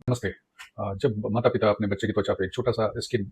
नमस्ते। जब माता-पिता अपने बच्चे की त्वचा पे एक छोटा-सा स्किन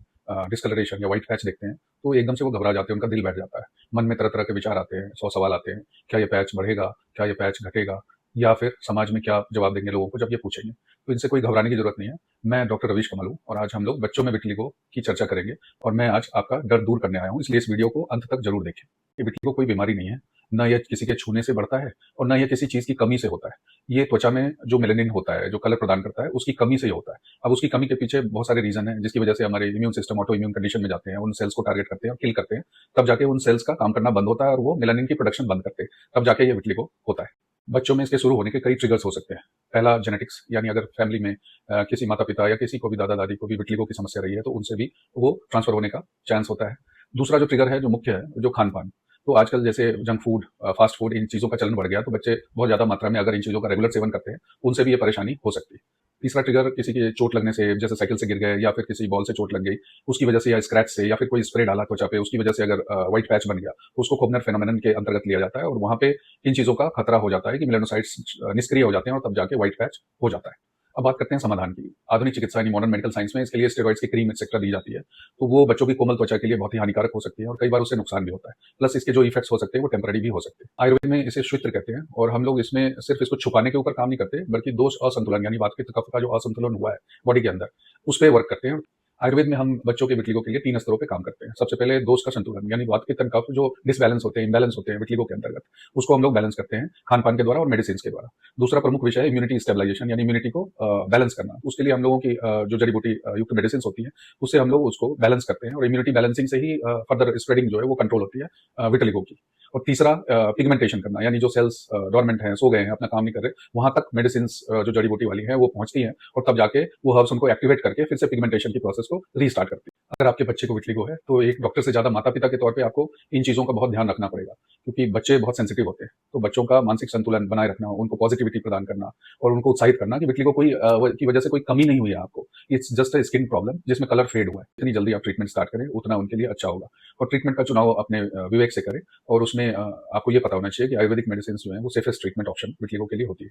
डिस्कलरेशन या व्हाइट पैच देखते हैं, तो एकदम से वो घबरा जाते हैं, उनका दिल बैठ जाता है। मन में तरह-तरह के विचार आते हैं, 100 सवाल आते हैं। क्या ये पैच बढ़ेगा? क्या ये पैच घटेगा? या फिर समाज में क्या जवाब देंगे लोगों को जब ये पूछेंगे? तो इनसे कोई घबराने की ज़रूरत नहीं है। मैं डॉक्टर रवीश कमल हूँ और आज हम लोग बच्चों में विटिलिगो की चर्चा करेंगे और मैं आज आपका डर दूर करने आया हूँ, इसलिए इस वीडियो को अंत तक ज़रूर देखें। ये विटिलिगो कोई बीमारी नहीं है, ना ये किसी के छूने से बढ़ता है और ना ये किसी चीज़ की कमी से होता है। ये त्वचा में जो मेलानिन होता है, जो कलर प्रदान करता है, उसकी कमी से ही होता है। अब उसकी कमी के पीछे बहुत सारे रीज़न हैं, जिसकी वजह से हमारे immune system auto immune condition में जाते हैं, उन सेल्स को टारगेट करते हैं और किल करते हैं। तब जाके उन सेल्स का काम करना बंद होता है और वो मेलानिन की प्रोडक्शन बंद करते हैं। तब जाके ये विटिलिगो होता है। बच्चों में इसके शुरू होने के कई ट्रिगर्स हो सकते हैं। पहला जेनेटिक्स, यानी अगर फैमिली में किसी माता-पिता या किसी को भी दादा-दादी को भी विटिलिगो की समस्या रही है, तो उनसे भी वो ट्रांसफ़र होने का चांस होता है। दूसरा जो ट्रिगर है, जो मुख्य है, जो खान-पान। तो आजकल जैसे जंक फूड, फ़ास्ट फूड, इन चीज़ों का चलन बढ़ गया, तो बच्चे बहुत ज़्यादा मात्रा में अगर इन चीज़ों का रेगुलर सेवन करते हैं, उनसे भी ये परेशानी हो सकती है। तीसरा ट्रिगर किसी के चोट लगने से, जैसे साइकिल से गिर गए या फिर किसी बॉल से चोट लग गई, उसकी वजह से या स्क्रैच से या फिर कोई स्प्रे डाला त्वचा पे, उसकी वजह से अगर व्हाइट पैच बन गया, तो उसको कोबनर फेनोमेनन के अंतर्गत लिया जाता है और वहाँ पे इन चीज़ों का खतरा हो जाता है कि मेलानोसाइट्स निष्क्रिय हो जाते हैं और तब जाके व्हाइट पैच हो जाता है। अब बात करते हैं समाधान की। आधुनिक चिकित्सा यानी मॉडर्न मेडिकल साइंस में इसके लिए स्टेरॉइड्स की क्रीम एक्सेट्रा दी जाती है। तो वो बच्चों की कोमल त्वचा के लिए बहुत ही हानिकारक हो सकती है और कई बार उससे नुकसान भी होता है। प्लस इसके जो इफेक्ट्स हो सकते हैं वो टेम्परेरी भी हो सकते हैं। आयुर्वेद में इसे श्वित्र कहते हैं और हम लोग इसमें सिर्फ इसको छुपाने के ऊपर काम नहीं करते, बल्कि दोष असंतुलन यानी वात पित्त कफ का जो असंतुलन हुआ है बॉडी के अंदर, उस पे वर्क करते हैं। आयुर्वेद में हम बच्चों के विटिलिगो के लिए 3 स्तरों पे काम करते हैं। सबसे पहले दोष का संतुलन, यानी वात पित्त कफ जो डिसबैलेंस होते हैं, इम्बैलेंस होते हैं विटिलिगो के अंतर्गत, उसको हम लोग बैलेंस करते हैं खान-पान के द्वारा और मेडिसिन्स के द्वारा। दूसरा प्रमुख विषय है इम्यूनिटी स्टेबलाइजेशन, यानी इम्यूनिटी को बैलेंस करना। उसके लिए हम लोगों की जो जड़ी-बूटी युक्त मेडिसिन्स होती हैं, उससे हम लोग उसको बैलेंस करते हैं और इम्यूनिटी बैलेंसिंग से ही फर्दर स्प्रेडिंग जो है वो कंट्रोल होती है विटिलिगो की। और तीसरा पिगमेंटेशन करना, यानी जो सेल्स डोरमेंट हैं, सो गए हैं, अपना काम नहीं कर रहे, वहाँ तक मेडिसिन्स जो जड़ी-बूटी वाली हैं वो पहुँचती हैं और तब जाके वो हर्ब्स उनको एक्टिवेट करके फिर से पिगमेंटेशन की प्रोसेस को रीस्टार्ट करती है। अगर आपके बच्चे को विटिलिगो है, तो एक डॉक्टर से ज़्यादा माता-पिता के तौर पे आपको इन चीज़ों का बहुत ध्यान रखना पड़ेगा, क्योंकि बच्चे बहुत सेंसिटिव होते हैं। तो बच्चों का मानसिक संतुलन बनाए रखना, उनको पॉजिटिविटी प्रदान करना और उनको उत्साहित करना कि विटिलिगो कोई की वजह से कोई कमी नहीं हुई है आपको। It's just a skin problem जिसमें कलर फेड हुआ है। जितनी जल्दी आप ट्रीटमेंट स्टार्ट करें, उतना उनके लिए अच्छा होगा और ट्रीटमेंट का चुनाव अपने विवेक से करें और उसमें आपको ये पता होना चाहिए कि आयुर्वेदिक मेडिसिन्स जो हैं, वो सेफेस्ट ट्रीटमेंट ऑप्शन विटिलिगो के लिए होती है।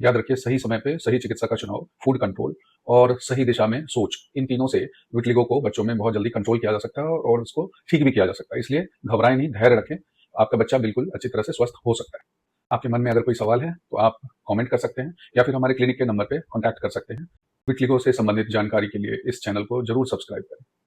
याद रखिए, सही समय पे सही चिकित्सा का चुनाव, फूड कंट्रोल और सही दिशा में सोच, इन तीनों से विटिलिगो को बच्चों में बहुत जल्दी कंट्रोल किया जा सकता है और उसको ठीक भी किया जा सकता है। इसलिए घबराएं नहीं, धैर्य रखें। आपका बच्चा बिल्कुल अच्छी तरह से स्वस्थ हो सकता है। आपके मन में अगर कोई सवाल है, तो आप कमेंट कर सकते हैं या फिर हमारे क्लिनिक के नंबर पे कॉन्टैक्ट कर सकते हैं। विटिलिगो से संबंधित जानकारी के लिए इस चैनल को ज़रूर सब्सक्राइब करें।